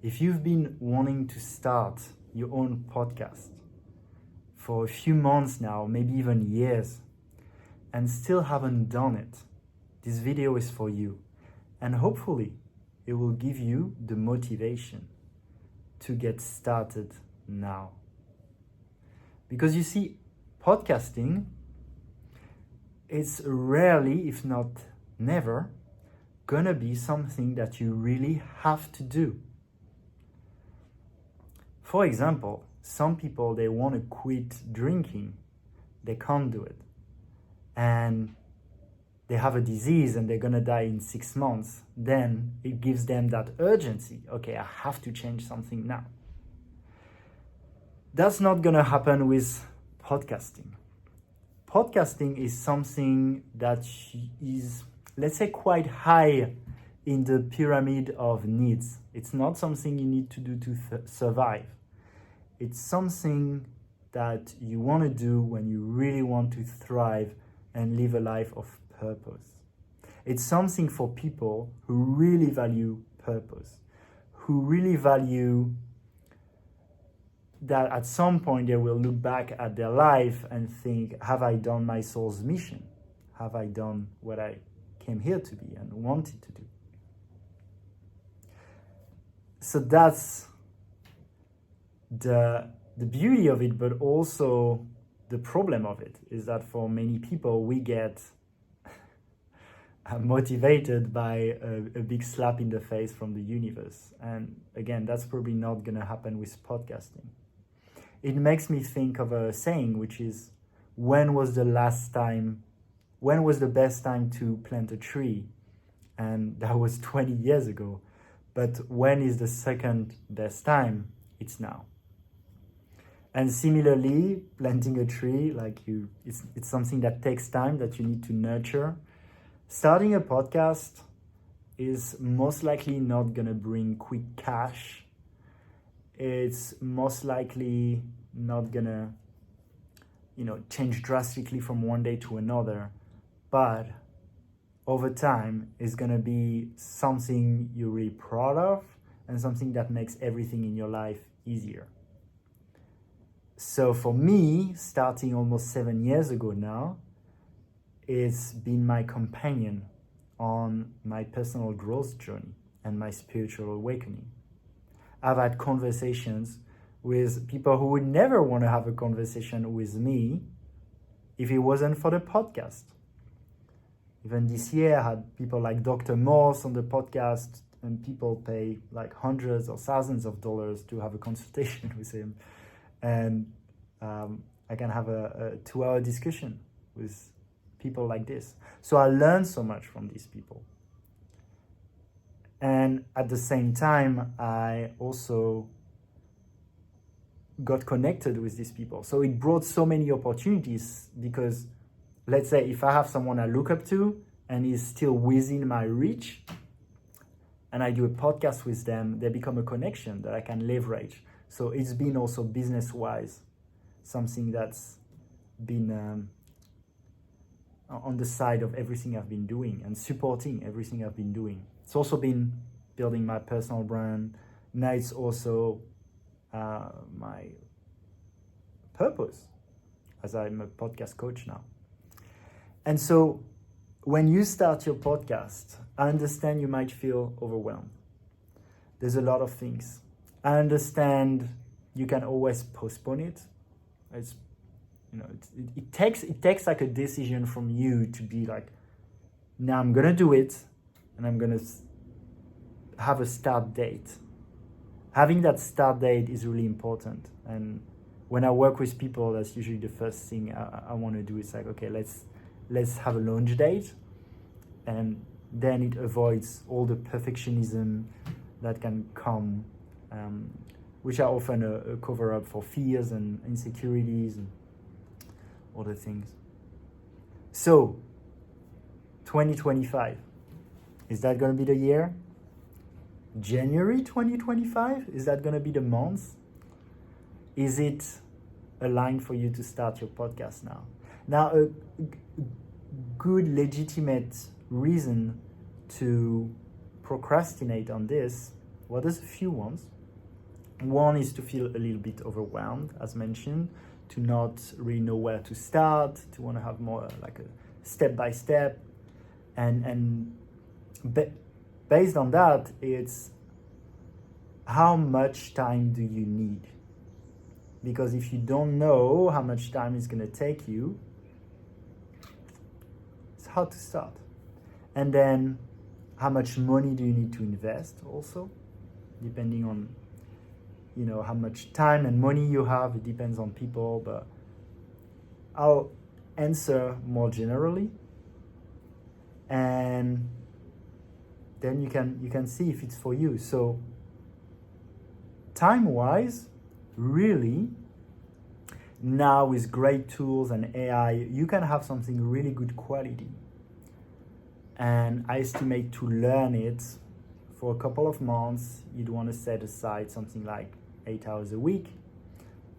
if you've been wanting to start your own podcast for a few months now, maybe even years, and still haven't done it, this video is for you. And hopefully it will give you the motivation to get started now. Because you see, podcasting is rarely, if not never, gonna be something that you really have to do. For example, some people, they want to quit drinking. They can't do it. And they have a disease and they're gonna die in 6 months. Then it gives them that urgency. Okay, I have to change something now. That's not gonna happen with podcasting. Podcasting is something that is, let's say, quite high in the pyramid of needs. It's not something you need to do to survive. It's something that you want to do when you really want to thrive and live a life of purpose. It's something for people who really value purpose, who really value that at some point they will look back at their life and think, have I done my soul's mission? Have I done what I came here to be and wanted to do? So that's the beauty of it, but also the problem of it is that for many people, we get motivated by a big slap in the face from the universe. And again, that's probably not going to happen with podcasting. It makes me think of a saying, which is, when was the best time to plant a tree? And that was 20 years ago. But when is the second best time? It's now. And similarly, planting a tree, it's something that takes time, that you need to nurture. Starting a podcast is most likely not gonna bring quick cash. It's most likely not gonna, change drastically from one day to another. But over time, it's gonna be something you're really proud of and something that makes everything in your life easier. So for me, starting almost 7 years ago now, it's been my companion on my personal growth journey and my spiritual awakening. I've had conversations with people who would never want to have a conversation with me if it wasn't for the podcast. Even this year, I had people like Dr. Morse on the podcast, and people pay like hundreds or thousands of dollars to have a consultation with him. And I can have a 2-hour discussion with people like this. So I learned so much from these people. And at the same time, I also got connected with these people. So it brought so many opportunities because, let's say, if I have someone I look up to and is still within my reach, and I do a podcast with them, they become a connection that I can leverage. So it's been also business-wise something that's been on the side of everything I've been doing and supporting everything I've been doing. It's also been building my personal brand. Now it's also my purpose, as I'm a podcast coach now. And so when you start your podcast, I understand you might feel overwhelmed. There's a lot of things. I understand you can always postpone it. It takes like a decision from you to be like, now I'm gonna do it, and I'm gonna have a start date. Having that start date is really important. And when I work with people, that's usually the first thing I want to do. It's like, okay, let's have a launch date, and then it avoids all the perfectionism that can come, which are often a cover-up for fears and insecurities and other things. So, 2025, is that going to be the year? January 2025? Is that going to be the month? Is it a line for you to start your podcast now? Now, a good, legitimate reason to procrastinate on this Well, there's a few ones. One is to feel a little bit overwhelmed, as mentioned, to not really know where to start, to want to have more like a step by step, and based on that, it's how much time do you need? Because if you don't know how much time it's going to take you, it's hard to start. And then how much money do you need to invest also, depending on how much time and money you have. It depends on people, but I'll answer more generally, and then you can see if it's for you. So time wise, really, now with great tools and AI, you can have something really good quality. And I estimate to learn it for a couple of months, you'd want to set aside something like 8 hours a week.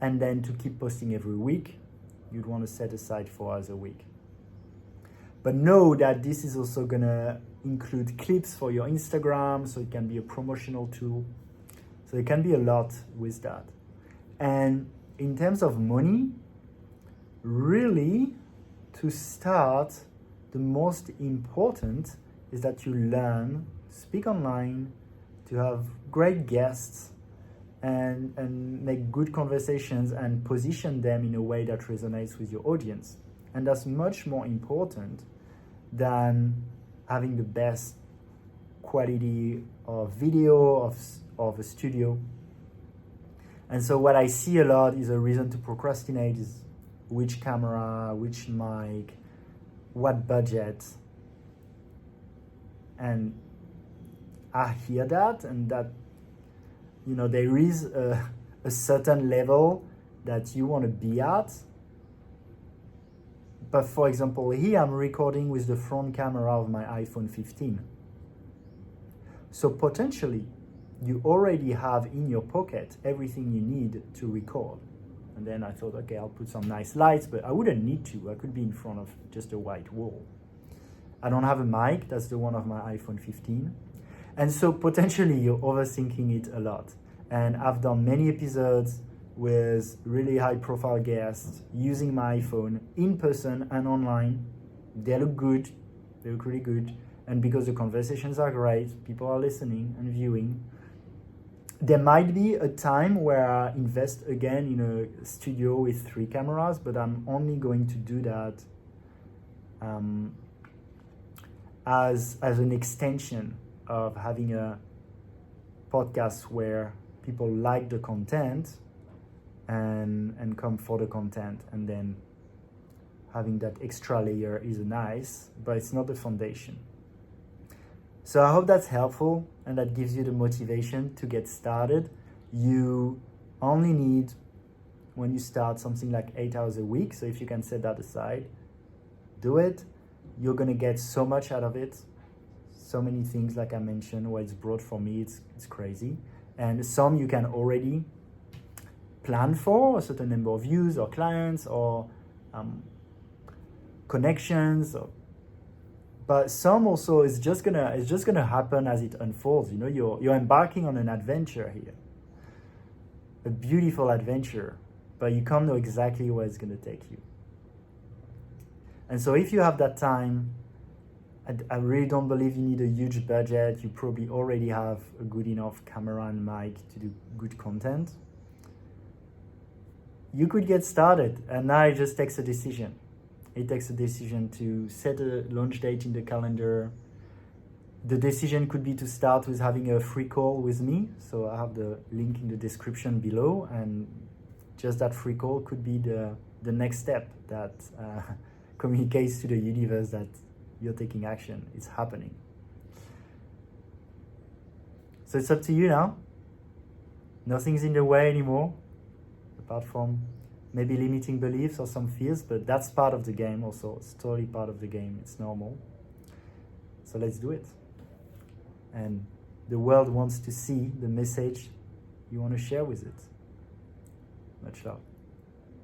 And then to keep posting every week, you'd want to set aside 4 hours a week. But know that this is also going to include clips for your Instagram, so it can be a promotional tool. So it can be a lot with that. And in terms of money, really, to start, the most important is that you learn to speak online, to have great guests, and make good conversations and position them in a way that resonates with your audience. And that's much more important than having the best quality of video of a studio. And so what I see a lot is a reason to procrastinate is which camera, which mic, what budget. And I hear that, and that there is a certain level that you want to be at. But for example, here I'm recording with the front camera of my iPhone 15. So potentially, you already have in your pocket everything you need to record. And then I thought, okay, I'll put some nice lights, but I wouldn't need to. I could be in front of just a white wall. I don't have a mic, that's the one of my iPhone 15. And so potentially you're overthinking it a lot. And I've done many episodes with really high profile guests using my iPhone in person and online. They look good, they look really good. And because the conversations are great, people are listening and viewing. There might be a time where I invest again in a studio with 3 cameras, but I'm only going to do that as an extension of having a podcast where people like the content and come for the content, and then having that extra layer is nice, but it's not the foundation. So I hope that's helpful and that gives you the motivation to get started. You only need, when you start, something like 8 hours a week. So if you can set that aside, do it. You're going to get so much out of it. So many things, like I mentioned, what it's brought for me, it's crazy. And some you can already plan for, a certain number of views or clients or connections, but some also is just gonna happen as it unfolds. You're embarking on an adventure here, a beautiful adventure, but you can't know exactly where it's gonna take you. And so if you have that time, I really don't believe you need a huge budget. You probably already have a good enough camera and mic to do good content. You could get started, and now it just takes a decision. It takes a decision to set a launch date in the calendar. The decision could be to start with having a free call with me. So I have the link in the description below, and just that free call could be the next step that communicates to the universe that you're taking action. It's happening. So it's up to you now. Nothing's in the way anymore, apart from maybe limiting beliefs or some fears, but that's part of the game also. It's totally part of the game. It's normal. So let's do it. And the world wants to see the message you want to share with it. Much love.